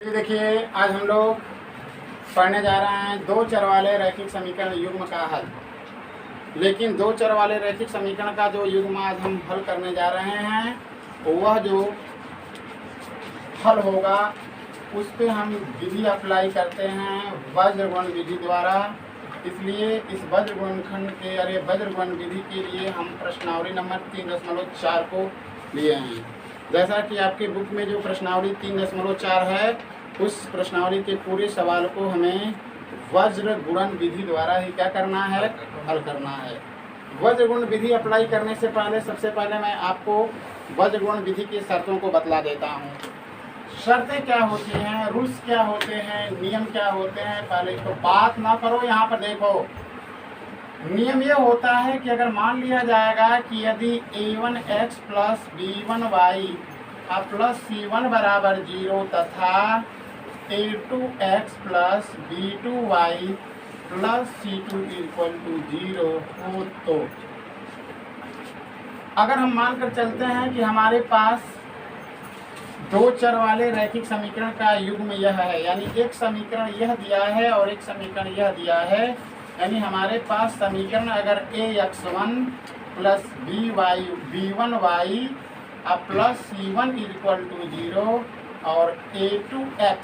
देखिए, आज हम लोग पढ़ने जा रहे हैं दो चर वाले रैखिक समीकरण युग्म का हल। लेकिन दो चर वाले रैखिक समीकरण का जो युग्म आज हम हल करने जा रहे हैं, वह जो हल होगा उस पे हम विधि अप्लाई करते हैं वज्र गुणन विधि द्वारा। इसलिए इस वज्र गुणनखंड के वज्र गुणन विधि के लिए हम प्रश्नावली नंबर 3.4 को लिए हैं। जैसा कि आपके बुक में जो प्रश्नावली 3.4 है, उस प्रश्नावली के पूरे सवाल को हमें वज्र गुणन विधि द्वारा ही क्या करना है, हल करना है। वज्र गुणन विधि अप्लाई करने से पहले सबसे पहले मैं आपको वज्र गुणन विधि की शर्तों को बतला देता हूँ। शर्तें क्या होती हैं, रूल्स क्या होते हैं, नियम क्या होते हैं। पहले तो बात ना करो, यहाँ पर देखो। नियम ये होता है कि अगर मान लिया जाएगा कि यदि a1x plus b1y plus c1 बराबर 0 तथा a2x plus b2y plus c2 equal to 0 हो, तो अगर हम मानकर चलते हैं कि हमारे पास दो चर वाले रैखिक समीकरण का युग्म यह है, यानी एक समीकरण यह दिया है और एक समीकरण यह दिया है, यानी हमारे पास समीकरण अगर ax1 plus b1y plus c1 equal to 0 और a2x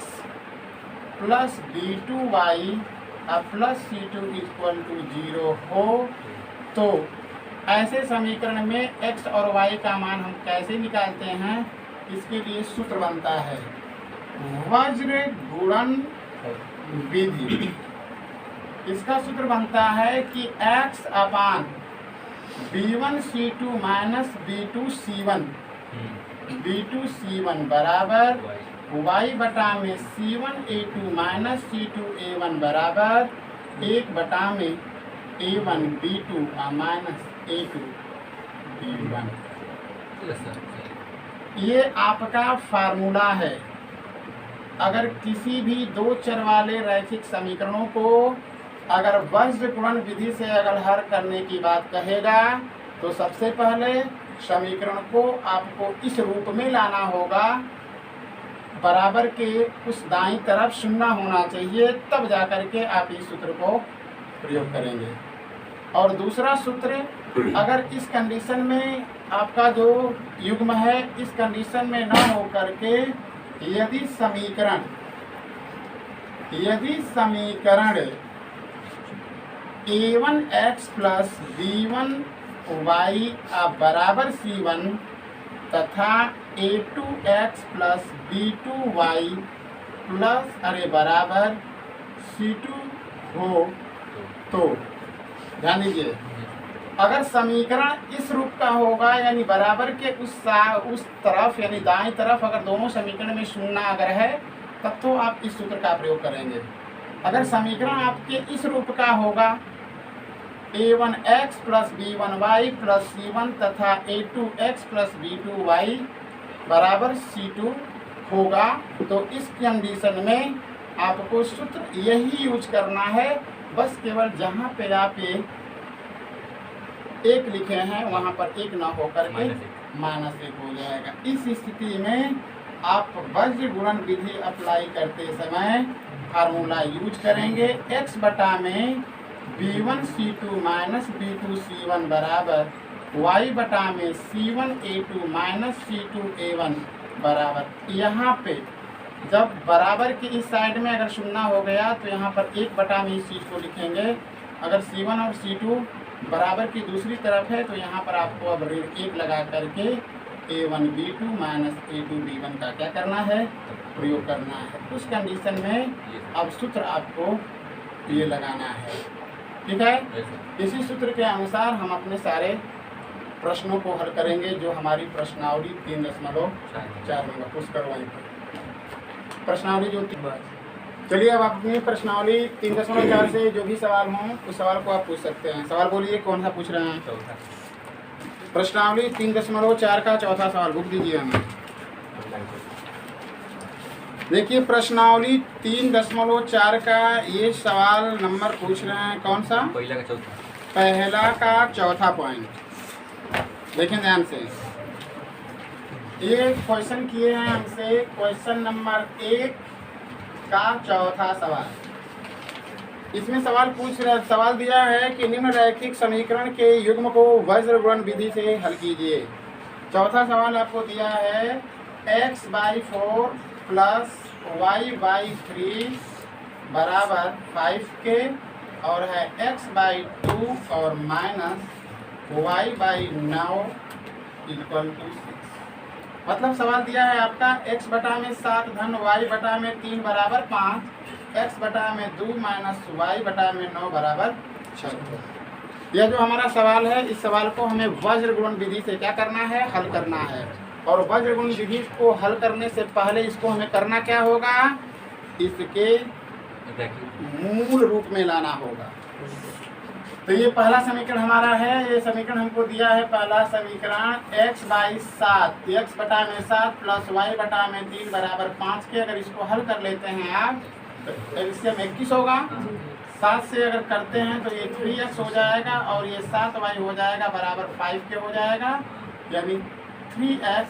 plus b2y plus c2 equal to 0 हो, तो ऐसे समीकरण में x और y का मान हम कैसे निकालते हैं, इसके लिए सूत्र बनता है वज्र गुणन विधि। इसका सूत्र बनता है कि x अपान b1c2 माइनस b2c1 बराबर y बटा में c1a2 माइनस c2a1 बराबर 1 बटा में a1b2 माइनस a2b1। ये आपका फार्मूला है। अगर किसी भी दो चर वाले रैखिक समीकरणों को अगर वज्र गुणन विधि से अगर हल करने की बात कहेगा, तो सबसे पहले समीकरण को आपको इस रूप में लाना होगा, बराबर के उस दाईं तरफ शून्य होना चाहिए, तब जाकर के आप इस सूत्र को प्रयोग करेंगे। और दूसरा सूत्र, अगर इस कंडीशन में आपका जो युग्म है इस कंडीशन में ना हो करके यदि समीकरण a1x प्लस b1y बराबर c1 तथा a2x प्लस b2y प्लस बराबर c2 हो, तो ध्यान दीजिए, अगर समीकरण इस रूप का होगा, यानी बराबर के उस तरफ यानी दाईं तरफ अगर दोनों समीकरण में शून्य अगर है, तब तो आप इस सूत्र का प्रयोग करेंगे। अगर समीकरण आपके इस रूप का होगा a1x plus b1y plus c1 तथा a2x प्लस b2y बराबर c2 होगा, तो इस कंडीशन में आपको सूत्र यही यूज करना है। बस केवल जहाँ पे आप एक लिखे हैं वहाँ पर एक ना होकर के -1 हो जाएगा। इस स्थिति में आप वज्र गुणन विधि अप्लाई करते समय फार्मूला यूज करेंगे x बटा में b1c2 माइनस b2c1 बराबर y बटा में c1a2 माइनस c2a1 बराबर। यहाँ पे जब बराबर की इस साइड में अगर शून्य हो गया तो यहाँ पर 1 बटा में इस चीज़ को लिखेंगे। अगर c1 और c2 बराबर की दूसरी तरफ है तो यहाँ पर आपको अब ऋण 1 लगा करके a1b2 माइनस a2b1 का क्या करना है, प्रयोग करना है। उस कंडीशन में अब सूत्र आपको ये लगाना है, ठीक है। इसी सूत्र के अनुसार हम अपने सारे प्रश्नों को हल करेंगे, जो हमारी प्रश्नावली 3.4 में पुश करवाएं प्रश्नावली जो। चलिए, अब आप अपनी प्रश्नावली 3.4 से जो भी सवाल हों उस सवाल को आप पूछ सकते हैं। सवाल बोलिए, कौन सा पूछ रहे हैं? चौथा। प्रश्नावली 3.4 का चौथा सवाल बुक दीजिए हमें। देखिए, प्रश्नावली 3.4 का ये सवाल नंबर पूछ रहे हैं, कौन सा? पहला का चौथा पॉइंट। देखें ध्यान से, ये क्वेश्चन किए हैं हमसे क्वेश्चन नंबर 1 का चौथा सवाल। इसमें सवाल दिया है कि निम्न रैखिक समीकरण के युग्म को वज्र गुणन विधि से हल कीजिए। चौथा सवाल आपको दिया है x/4 प्लस y/3 बराबर 5 के और है x/2 और माइनस y/9 इक्वल टू 6। मतलब सवाल दिया है आपका x बटा में 7 धन y बटा में 3 बराबर 5, x बटा में 2 माइनस y बटा में 9 बराबर 6। यह जो हमारा सवाल है, इस सवाल को हमें वज्र गुणन विधि से क्या करना है, हल करना है। और वज्र गुणन विधि को हल करने से पहले इसको हमें करना क्या होगा, इसके मूल रूप में लाना होगा। तो ये पहला समीकरण हमारा है, ये समीकरण हमको दिया है पहला समीकरण x/7 x बटा में 7 प्लस y बटा में 3 बराबर 5 के। अगर इसको हल कर लेते हैं आप तो एलसीएम 21 होगा। 7 से अगर करते हैं तो ये 3x हो जाएगा और ये 7y हो जाएगा बराबर 5 के हो जाएगा, यानी 3x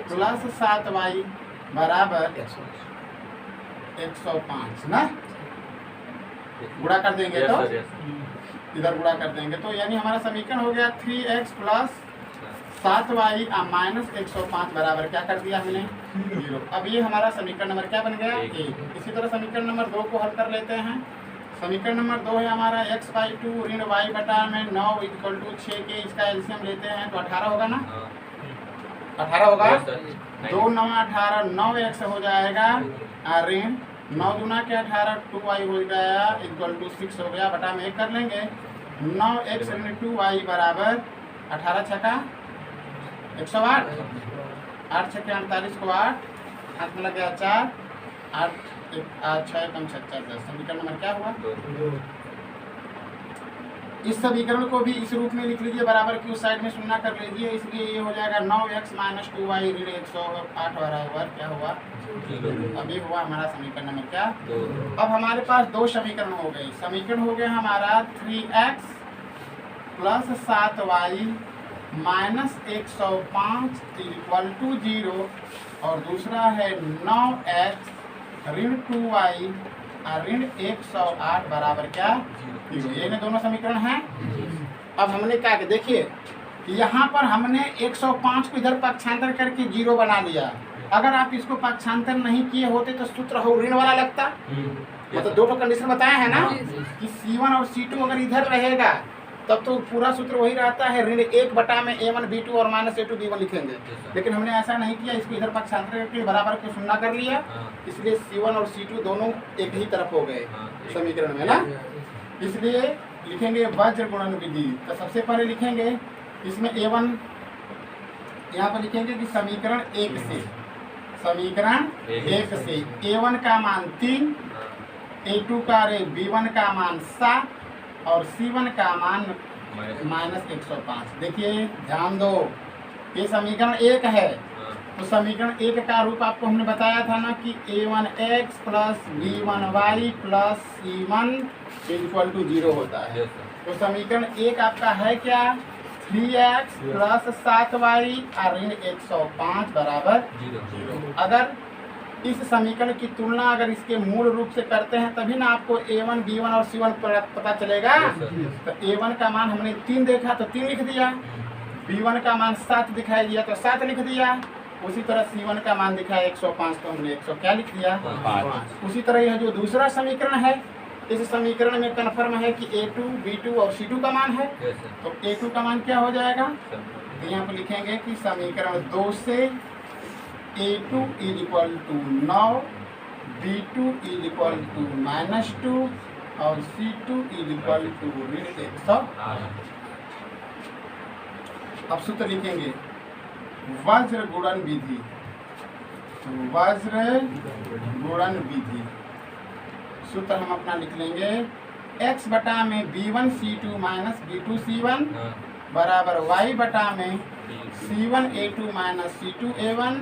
प्लस 7y बराबर 105 ना। गुणा कर देंगे तो इधर गुणा कर देंगे तो यानी हमारा समीकरण हो गया 3x प्लस 7y माइनस 105 बराबर क्या कर दिया हमने 0। अब ये हमारा समीकरण नंबर क्या बन गया 1। इसी तरह समीकरण नंबर 2 को हल कर लेते हैं। समीकरण नंबर 2 है हमारा x/2 ऋण y बटा में 9 इक्वल टू 6 के। इसका एलसीएम लेते हैं तो 18 होगा ना, 18 होगा। 2 9 18 9x हो जाएगा ऋण 9 दूना के 18 2y हो गया इक्वल टू 6 हो गया, बटा में 1 कर लेंगे। 9x ऋण 2y बराबर 18 छका 108, 8 छके 48 को 8 हाथ में लग गया 4, 8 6 कम 10। समीकरण नंबर क्या हुआ 2। इस समीकरण को भी इस रूप में लिख लीजिए, बराबर की उस साइड में शून्य कर लीजिए, इसलिए ये हो जाएगा 9x माइनस 2y ऋण 108 बराबर क्या हुआ। अभी हुआ हमारा समीकरण नंबर क्या 2। अब हमारे पास दो समीकरण हो गए। समीकरण हो गया हमारा 3x plus 7y minus 105 equal to 0 और दूसरा है 9x ऋण 2y ऋण 108 बराबर क्या 0। ये दोनों समीकरण हैं। अब हमने क्या किया, देखिए यहाँ पर हमने 105 को इधर पक्षांतर करके 0 बना लिया। अगर आप इसको पक्षांतर नहीं किए होते तो सूत्र हो ऋण वाला लगता। मतलब दो कंडीशन बताया है ना कि C1 और C2 अगर इधर रहेगा तब तो पूरा सूत्र वही रहता है, ऋण 1 बटा में A1 B2 और माइनस A2 B1 लिखेंगे। लेकिन हमने ऐसा नहीं किया, इसको इधर पक्षांतर करके बराबर को शून्य कर लिया, इसलिए C1 और C2 दोनों एक ही तरफ हो गए समीकरण में ना। इसलिए लिखेंगे वज्र गुणन विधि। तो सबसे पहले लिखेंगे इसमें A1 यहाँ पर लिखेंगे कि समीकरण 1 से, समीकरण 1 से A1 का मान 3, A2 का B1 का मान 7 और C1 का मान माइनस 105। देखिए ध्यान दो, ये समीकरण 1 है तो समीकरण 1 का रूप आपको हमने बताया था ना कि A1x plus B1y plus C1 equal to 0 होता है। तो समीकरण 1 आपका है क्या 3x प्लस 7y ऋण 105 बराबर 0। अगर इस समीकरण की तुलना अगर इसके मूल रूप से करते हैं तभी ना आपको A1 B1 और C1 पता चलेगा। तो A1 का मान हमने 3 देखा तो 3 लिख दिया, B1 का मान 7 दिखाई दिया तो 7 लिख दिया, उसी तरह C1 का मान दिखाया 105 तो हमने 100 क्या लिख दिया 5। उसी तरह यह जो दूसरा समीकरण है, इस समीकरण में कन्फर्म है कि A2 B2 और C2 का मान है। तो A2 का मान क्या हो जाएगा, तो यहाँ पर लिखेंगे कि समीकरण 2 से A2 is equal to 9, B2 is equal to -2 और C2 इज इक्वल टू ऋण 108। अब सूत्र लिखेंगे वज्र गुणन विधि। वज्र गुणन विधि सूत्र हम अपना लिख लेंगे x बटा में B1 C2 minus B2 C1 बराबर y बटा में C1 A2 minus C2 A1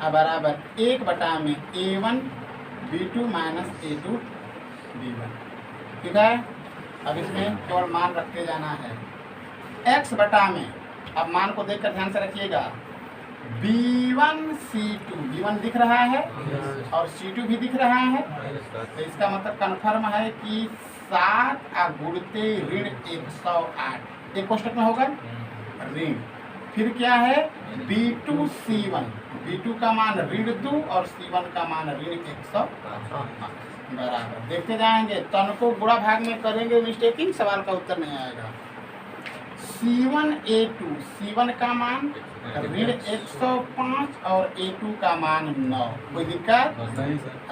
बराबर 1 बटा में A1 B2 minus A2 B1। ठीक है। अब इसमें केवल मान रखते जाना है x बटा में। अब मान को देखकर ध्यान से रखिएगा, B1 C2, B1 दिख रहा है और C2 भी दिख रहा है, तो इसका मतलब कन्फर्म है कि 7 गुणते ऋण 108 एक कोष्टक में होगा ऋण। फिर क्या है B2 C1, B2 का मान ऋण 2 और C1 का मान ऋण 108 बराबर। देखते जाएंगे, तन को गुणा भाग में करेंगे मिस्टेकिंग, सवाल का उत्तर नहीं आएगा। C1 A2, C1 का मान ऋण 105 और A2 का मान 9, कोई दिक्कत?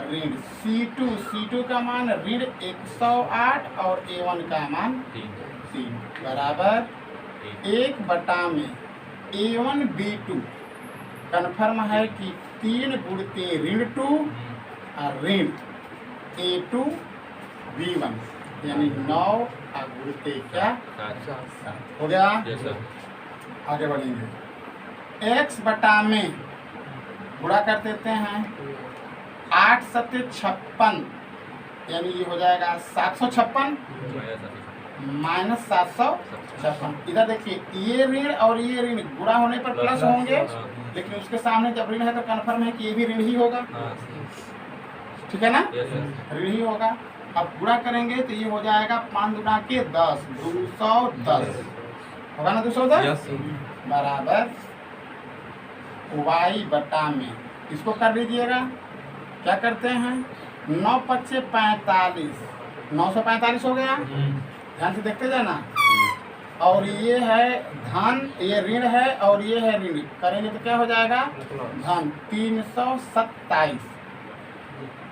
ऋण C2 का मान ऋण 108 और A1 का मान 3 बराबर 1 में A1 B2 कन्फर्म है कि 3 गुणते ऋण 2 और ऋण A2 B1 यानी 9 गुणते क्या 7 हो गया। आगे बढ़ेंगे, x में गुणा कर देते हैं 8 सत्ते 56 यानी ये हो जाएगा 756 माइनस 756। इधर देखिए ये ऋण और ये ऋण गुणा होने पर प्लस होंगे, लेकिन उसके सामने जब ऋण है तो कन्फर्म है कि ये भी ऋण ही होगा, ठीक है ना, ऋण ही होगा। अब गुणा करेंगे तो ये हो जाएगा 5 गुना के 10, 210 होगा ना, 210 बराबर y में इसको कर लीजिएगा। क्या करते हैं 9 पच्चे 45, 945 हो गया, ध्यान से देखते जाना। और ये है धन, ये ऋण है और ये है ऋण, करेंगे तो क्या हो जाएगा धन 327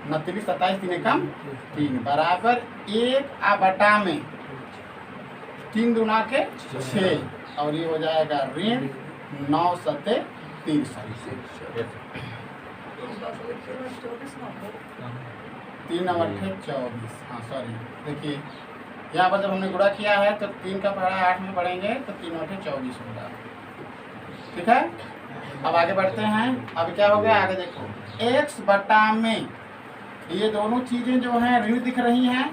29 27 3 कम 3 बराबर 1 में 3 दूना के 6 और ये हो जाएगा ऋण 9 सत्ते 30 3 नंबर 24। हाँ सॉरी, देखिए यहाँ पर जब हमने गुणा किया है तो 3 का पढ़ा 8 में पढ़ेंगे तो 3 नंबर 24 होगा, ठीक है। अब आगे बढ़ते हैं। अब क्या हो गया आगे देखो, x में ये दोनों चीजें जो हैं ऋण दिख रही हैं,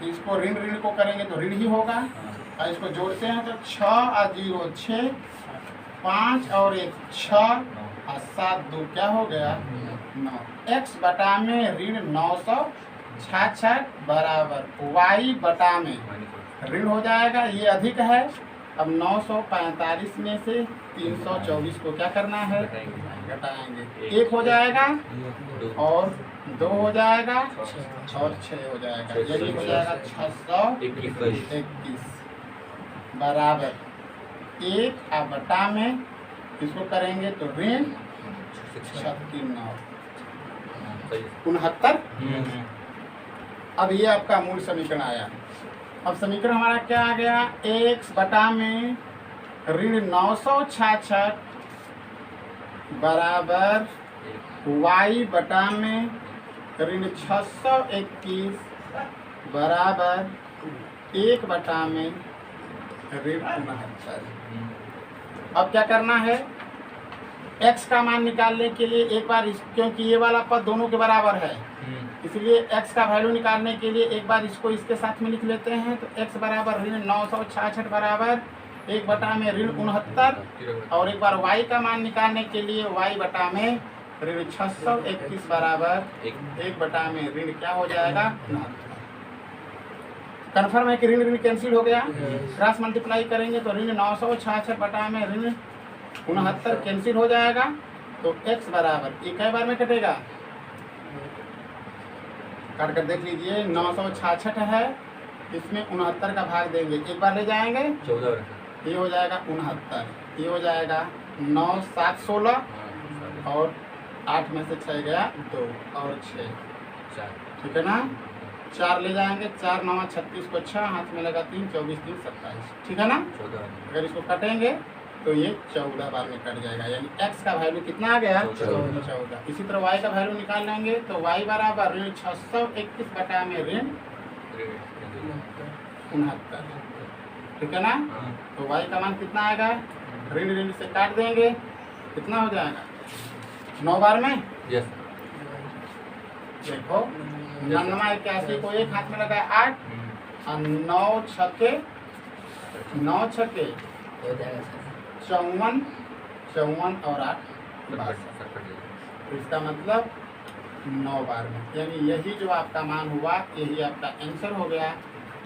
इसको ऋण ऋण को करेंगे तो ऋण ही होगा, और इसको जोड़ते हैं तो 6 और 0 6, 5 और 1 6 और 7 2 क्या हो गया 9। x में ऋण 966 बराबर y में ऋण हो जाएगा, ये अधिक है। अब 945 में से 324 को क्या करना है घटाएंगे, 1 हो जाएगा और 2 हो जाएगा और 6 हो जाएगा, यही हो जाएगा 621 बराबर 1 में इसको करेंगे तो ऋण 69। अब ये आपका मूल समीकरण आया। अब समीकरण हमारा क्या आ गया, x में ऋण 966 बराबर y में ऋण 621 बराबर 1 में ऋण 69। अब क्या करना है, x का मान निकालने के लिए एक बार क्योंकि ये वाला पद दोनों के बराबर है, इसलिए x का वैल्यू निकालने के लिए एक बार इसको इसके साथ में लिख लेते हैं। तो x बराबर ऋण 966 बराबर 1 में ऋण 69, और एक बार y का मान निकालने के लिए y में ऋण 621 बराबर 1 में ऋण क्या हो जाएगा 69। कन्फर्म है कि ऋण ऋण कैंसिल हो गया, क्रॉस मल्टीप्लाई करेंगे तो ऋण 966 में ऋण 69 कैंसिल हो जाएगा। तो x बराबर एक बार में कटेगा, काट कर देख लीजिए 966 है, इसमें 69 का भाग देंगे, एक बार ले जाएंगे 14, ये हो जाएगा 69, ये हो जाएगा 9 7 16 और 8 में से 6 गया 2 और 6 ठीक है ना, 4 ले जाएंगे, 4 9 36 को 6 हाथ में लगा 3 24 3 27 ठीक है ना। अगर इसको कटेंगे तो ये 14 बार में कट जाएगा, यानी x का वैल्यू कितना आ गया 14। इसी तरह y का वैल्यू निकाल लेंगे तो y बराबर ऋण 621 में ऋण 69 ठीक है ना। तो y का मान कितना आएगा, ऋण ऋण से काट देंगे, कितना हो जाएगा 9 बार में। देखो 99 को एक हाथ में लगाया 8 और 9 छक्के 54 54 और 8 62। तो इसका मतलब 9 बार में, यानी यही जो आपका मान हुआ यही आपका आंसर हो गया।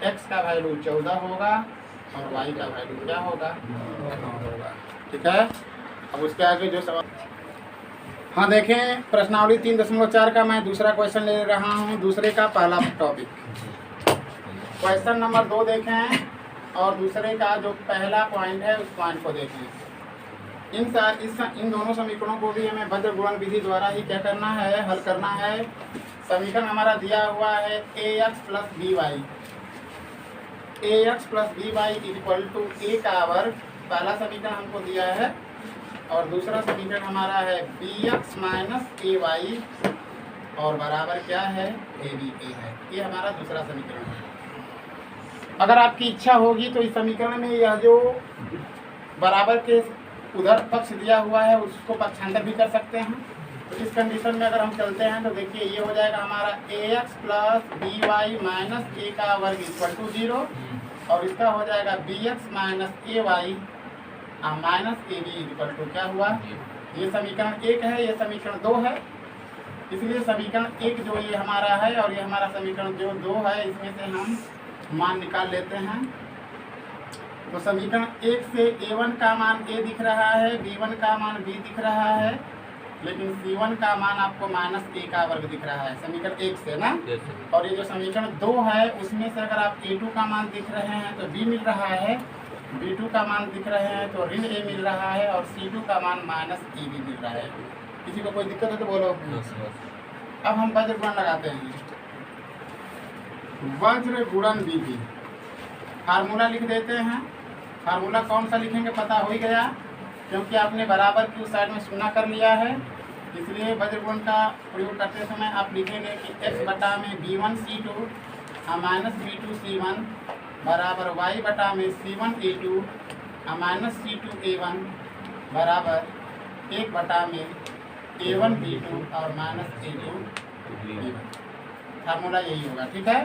x का वैल्यू 14 होगा और y का वैल्यू क्या होगा 9 होगा। ठीक है, अब उसके आगे जो सवाल, हाँ देखें प्रश्नावली 3.4 का मैं दूसरा क्वेश्चन ले रहा हूँ, दूसरे का पहला टॉपिक। क्वेश्चन नंबर 2 देखें और दूसरे का जो पहला पॉइंट है उस पॉइंट को देखें। इन दोनों समीकरणों को भी हमें वज्र गुणन विधि द्वारा ही क्या करना है, हल करना है। समीकरण हमारा दिया हुआ है ax plus B y, ax plus B y equal to a का वर्ग, पहला समीकरण हमको दिया है, और दूसरा समीकरण हमारा है bx माइनस ए वाई और बराबर क्या है ए बी ए है। ये हमारा दूसरा समीकरण है। अगर आपकी इच्छा होगी तो इस समीकरण में यह जो बराबर के उधर पक्ष दिया हुआ है उसको पक्षांतर भी कर सकते हैं। तो इस कंडीशन में अगर हम चलते हैं तो देखिए ये हो जाएगा हमारा ax plus B Y minus A का वर्ग इक्वल टू 0, और इसका हो जाएगा bx minus a y minus a b equal to क्या हुआ, ये समीकरण 1 है, ये समीकरण 2 है। इसलिए समीकरण 1 जो ये हमारा है और ये हमारा समीकरण जो 2 है, इसमें से हम मान निकाल लेते हैं। तो समीकरण 1 से a1 का मान a दिख रहा है, b1 का मान b दिख रहा है, लेकिन c1 का मान आपको माइनस a का वर्ग दिख रहा है समीकरण 1 से ना। और ये जो समीकरण 2 है उसमें से अगर आप a2 का मान दिख रहे हैं तो b मिल रहा है, b2 का मान दिख रहे हैं तो ऋण a मिल रहा है, और c2 का मान माइनस a भी मिल रहा है। किसी को कोई दिक्कत है तो बोलो। अब हम वज्र गुणन लगाते हैं। वज्र गुणन विधि फार्मूला लिख देते हैं। फार्मूला कौन सा लिखेंगे पता हो ही गया, क्योंकि आपने बराबर की उस साइड में सुना कर लिया है। इसलिए वज्र गुणन का प्रयोग करते समय आप लिखेंगे कि x बटा में b1 c2 minus b2 c1 बराबर y बटा में c1 a2 minus c2 a1 बराबर 1 बटा में a1 b2 और माइनस a2 b1। फार्मूला यही होगा। ठीक है,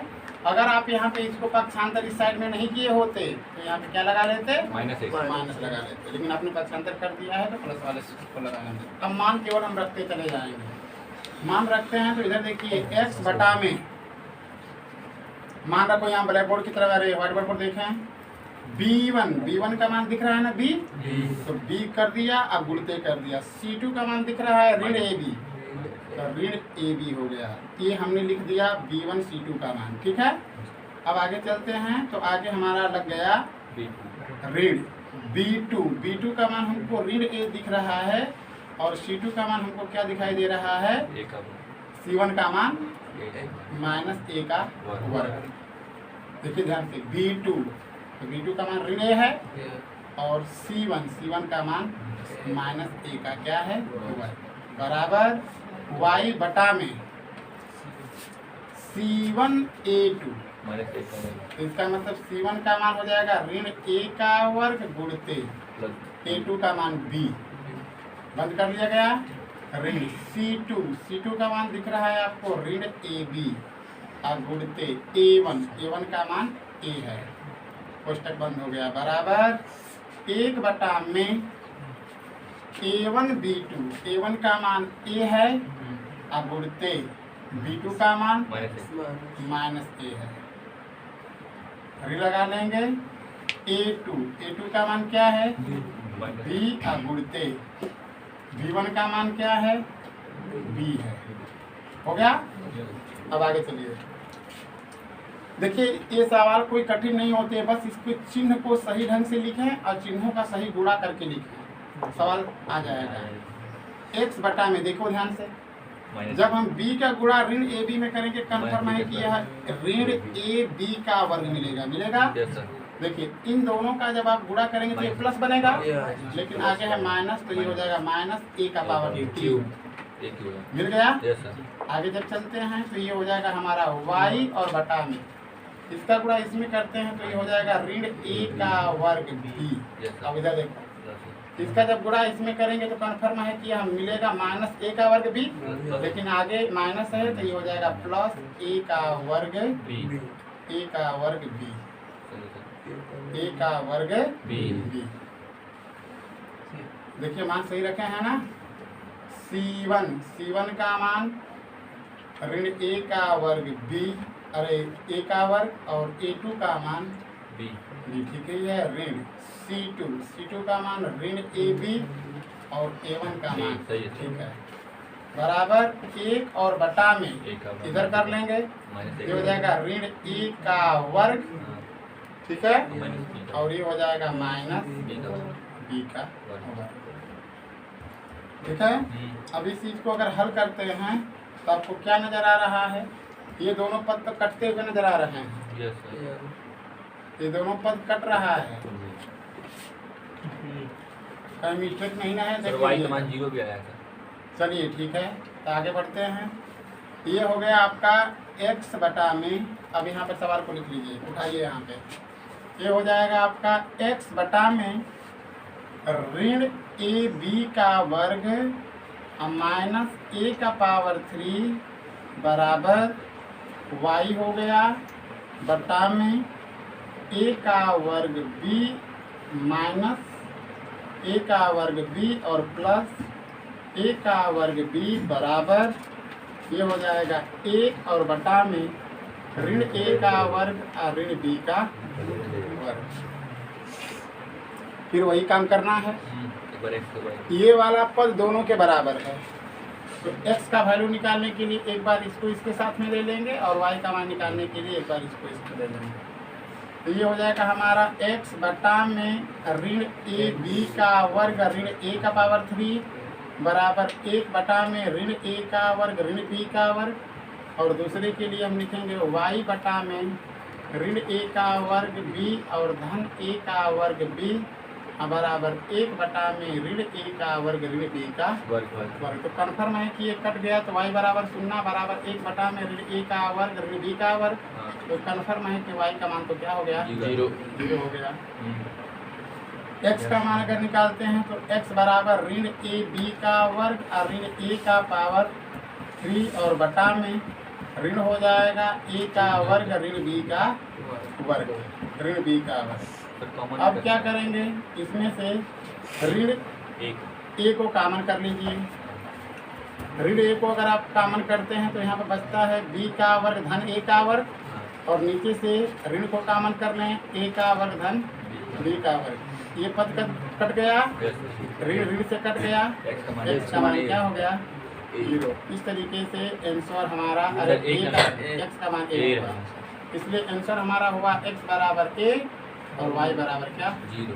अगर आप यहाँ पे इसको पक्षांतर इस साइड में नहीं किए होते तो यहाँ पे क्या लगा लेते, माइनस लगा लेते, लेकिन आपने पक्षांतर कर दिया है तो प्लस वाले को लगा लेंगे। अब मान केवल हम रखते चले जाएंगे। मान रखते हैं तो इधर देखिए x बटा में मान रखो, यहाँ ब्लैक बोर्ड की तरफ, अरे व्हाइट बोर्ड पर देखें, b1 का मान दिख रहा है ना b, तो b कर दिया, अब गुणते कर दिया। c2 का मान दिख रहा है ऋण ab, तो ऋण ए बी हो गया, ये हमने लिख दिया b1 c2 का मान। ठीक है, अब आगे चलते हैं तो आगे हमारा लग गया ऋण b2 का मान हमको ऋण ए दिख रहा है, और c2 का मान हमको क्या दिखाई दे रहा है, c1 का मान माइनस ए का वर्ग। देखिए ध्यान से b2 का मान ऋण ए है, और c1 का मान माइनस ए का क्या है वर्ग, बराबर y बटा में c1 a2। इसका मतलब c1 का मान हो जाएगा ऋण a का वर्ग गुणते a2 का मान b, बंद कर लिया गया। ऋण c2 का मान दिख रहा है आपको ऋण ab और गुणते a1 का मान a है, कोष्टक बंद हो गया, बराबर 1 बटा में a1 b2 का मान a है और गुणते b2 का मान माइनस a है। ऋण लगा लेंगे, a2 का मान क्या है b और गुणते b1 का मान क्या है b है। हो गया। अब आगे चलिए, देखिए ये सवाल कोई कठिन नहीं होते, बस इसके चिन्ह को सही ढंग से लिखें और चिन्हों का सही गुणा करके लिखें, सवाल आ जाएगा। x बटा में देखो ध्यान से, जब हम b का गुणा ऋण ए बी में करेंगे कन्फर्म है कि यह ऋण ए बी का वर्ग मिलेगा। देखिए इन दोनों का जब आप गुणा करेंगे तो ये प्लस बनेगा, लेकिन आगे है माइनस, तो ये हो जाएगा माइनस ए का पावर क्यूब, मिल गया। आगे जब चलते हैं तो ये हो जाएगा हमारा y और बटा में इसका गुणा इसमें करते हैं तो ये हो जाएगा ऋण ए का वर्ग b। अब इधर देखो, इसका जब गुणा इसमें करेंगे तो कन्फर्म है कि हम मिलेगा माइनस ए का वर्ग b, लेकिन आगे माइनस है तो ये हो जाएगा प्लस ए का वर्ग b, ए का वर्ग b, ए का वर्ग b। देखिए मान सही रखे हैं ना। C1 का मान ऋण a का वर्ग b, अरे a का वर्ग, और A2 का मान B ठीक है। ऋण C2 का मान ऋण AB और A1 का मान, ठीक है, बराबर 1 और बटा में इधर कर लेंगे, ये हो जाएगा ऋण A का वर्ग, ठीक है, और ये हो जाएगा माइनस B का वर्ग, ठीक है। अब इस चीज को अगर हल करते हैं तो आपको क्या नजर आ रहा है? ये दोनों पद तो कटते हुए नजर आ रहे हैं। ये दोनों पद कट रहा है, कहीं मिस्टेक नहीं ना है? देखिए 0 भी आया था। चलिए ठीक है, तो आगे बढ़ते हैं। ये हो गया आपका x बटा में, अब यहाँ पे सवाल को लिख लीजिए, उठाइए यहाँ पे। ये हो जाएगा आपका x बटा में ऋण AB का वर्ग माइनस A का पावर 3 बराबर y हो गया, बटा में A का वर्ग B माइनस A का वर्ग B और प्लस A का वर्ग B बराबर, ये हो जाएगा 1 और बटा में ऋण A का वर्ग और ऋण B का वर्ग। फिर वही काम करना है। ये वाला पद दोनों के बराबर है, तो x का वैल्यू निकालने के लिए एक बार इसको इसके साथ में ले लेंगे और y का मान निकालने के लिए एक बार इसको इसको ले लेंगे। तो ये हो जाएगा हमारा x बटा में ऋण AB का वर्ग ऋण A का पावर 3 बराबर 1 बटा में ऋण A का वर्ग ऋण B का वर्ग, और दूसरे के लिए हम लिखेंगे y बटा में ऋण A का वर्ग B और धन A का वर्ग B बराबर 1 बटा में ऋण A का वर्ग ऋण B का वर्ग। तो कन्फर्म है कि ये कट गया, तो y बराबर 0 बराबर 1 बटा में ऋण A का वर्ग ऋण B का वर्ग। तो कन्फर्म है कि y का मान तो क्या हो गया? 0 हो गया। x का मान अगर निकालते हैं तो x बराबर ऋण AB का वर्ग और ऋण A का पावर 3 और बटा में ऋण हो जाएगा A का वर्ग ऋण B का वर्ग, ऋण B का वर्ग। अब क्या करेंगे, इसमें से ऋण A को कॉमन कर लीजिए। ऋण A को अगर आप कॉमन करते हैं तो यहाँ पर बचता है B का वर्ग धन A का वर्ग, और नीचे से ऋण को कॉमन कर लें A का वर्ग धन B का वर्ग। ये पद कट गया, ऋण ऋण से कट गया, x का मान क्या हो गया? 0। इस तरीके से आंसर हमारा, अरे x का मान 1 होगा, इसलिए आंसर हमारा हुआ x बराबर 1 और y बराबर क्या? 0।